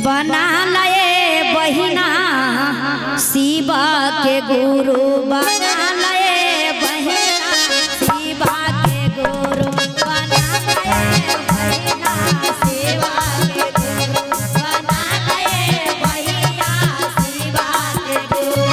बना लए बहिना शिवा के गुरु बना लए बहिना शिवा के गुरु बना लए बहिना शिवा के गुरु बना लए बहिना शिवा के गुरु।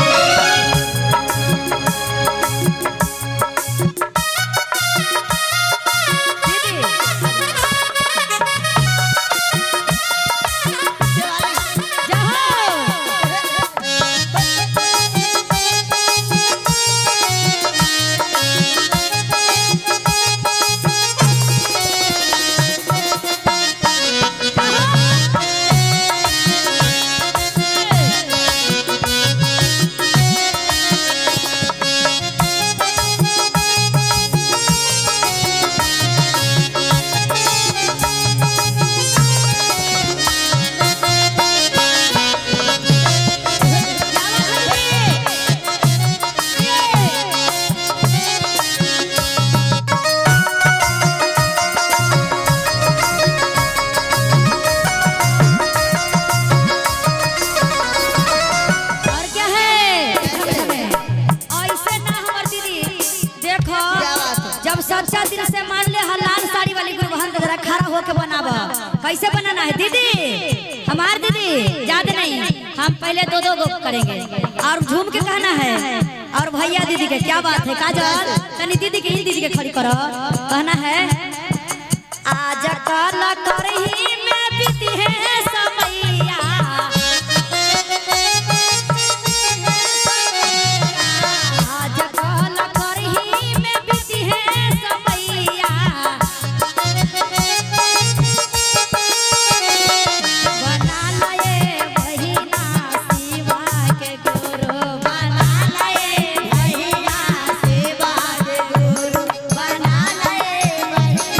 जब सच्चा दिल से मान ले लाल साड़ी वाली गुरु बहन जरा खड़ा होके बनावा। कैसे बनाना है दीदी? हमार दीदी ज्यादा नहीं, हम पहले दो दो गो करेंगे और झूम के कहना है। और भैया दीदी के क्या बात है काजल, तनी दीदी के इन दीदी के खड़ी करो। कहना है आज कल करही में बीती है समैया, आज कल करही में बीती है समैया, बना लए बहिना शिवा के गुरु बना लए बहिना शिवा के गुरु बना लए बहिना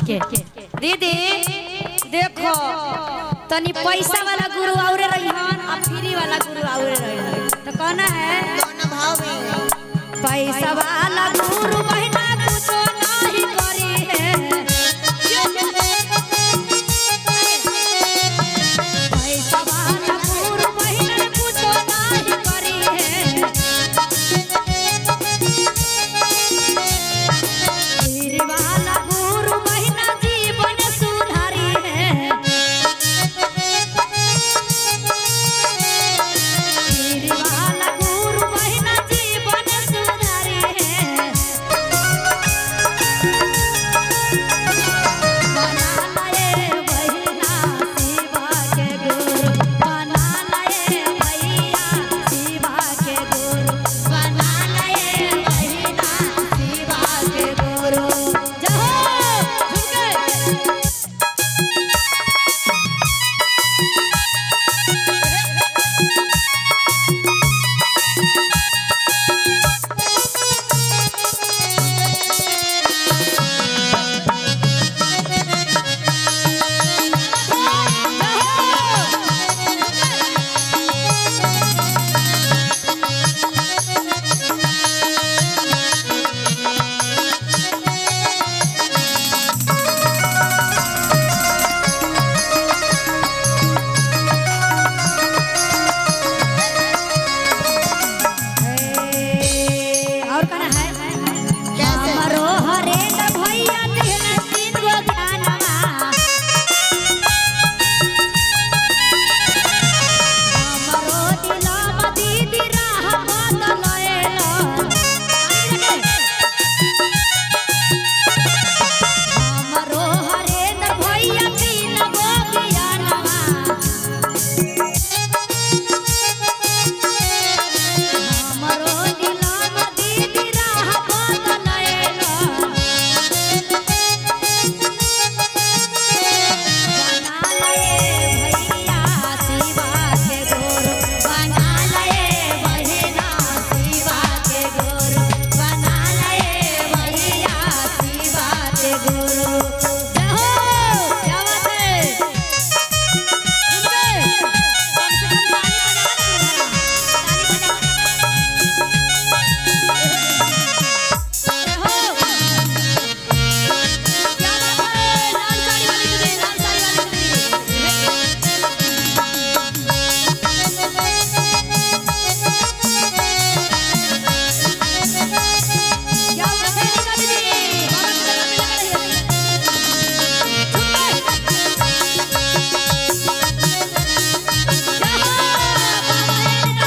के दीदी देखो तनी पैसा वाला गुरु औरे रहिहन और फ्री वाला गुरु औरे रहिहन तो कहना है कौन भाव में पैसा वाला गुरु बहिना कुछो नहीं करी है पैसा वाला गुरु बहिना कुछो नहीं करी है फ्री वाला गुरु बहिना जीवन सुधारी है फ्री वाला गुरु बहिना जीवन सुधारी है बना लाए बहिना शिवा के गुरु बना लाए भैया शिवा के गुरु बना लाए बहिना शिवा के गुरु जय हो झुमके और कहना है हमरो हरे न भैया दिल तीन गो गाना हमरो दिलवा दीदी राह बदलैलो हमरो हरे न भैया तीन गो गाना हमरो दिलवा दीदी राह बदलैलो बना लाए भैया शिवा के गुरु बना लाए बहिना शिवा के गुरु बना लाए भैया शिवा के गुरु जय हो क्या बात है सुन गए कम से कम ताली बजाओ जय हो क्या बात है लाल साड़ी वाली दीदी लाल साड़ी वाली क्या बात है रीता दीदी बाबा के गला में लगा रही है जय हो बाबा रीता दीदी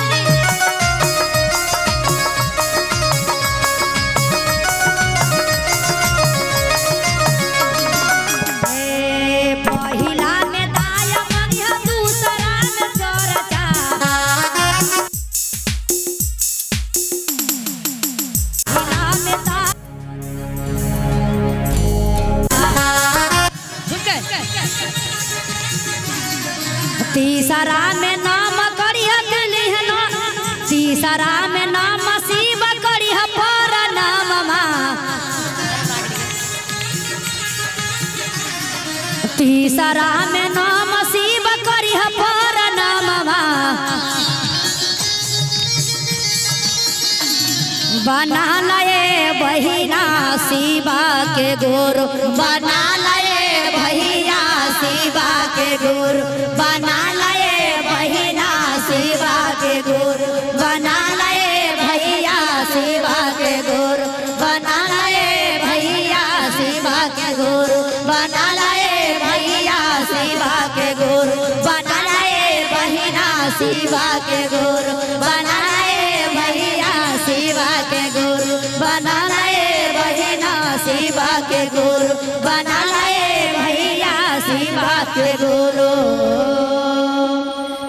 पहिला में दाया मंगिया दूसरा में चरचा पहिला में तीसरा में नाम करिया दिलिहन तीसरा में नाम शिव करिया पर नाम तीसरा में नाम शिव करिह पर नामवा बना लाए बहिना शिवा के गुरु बना लाए भैया शिवा के गुरु बना लाए बहिना शिवा के गुरु बना लाए भैया शिवा के गुरु बना लाए भैया शिवा के गुरु बना लाए भैया शिवा के गुरु बना लाए बहिना शिवा के गुरु बना लाए भैया शिवा के गुरु बना लाए बहिना शिवा के गुरु बना लाए भैया शिवा के गुरु।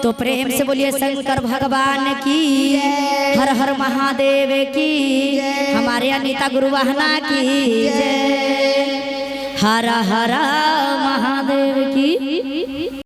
तो प्रेम से बोलिए शंकर भगवान की हर हर महादेव की हमारे अनीता गुरु वाहना की हर हर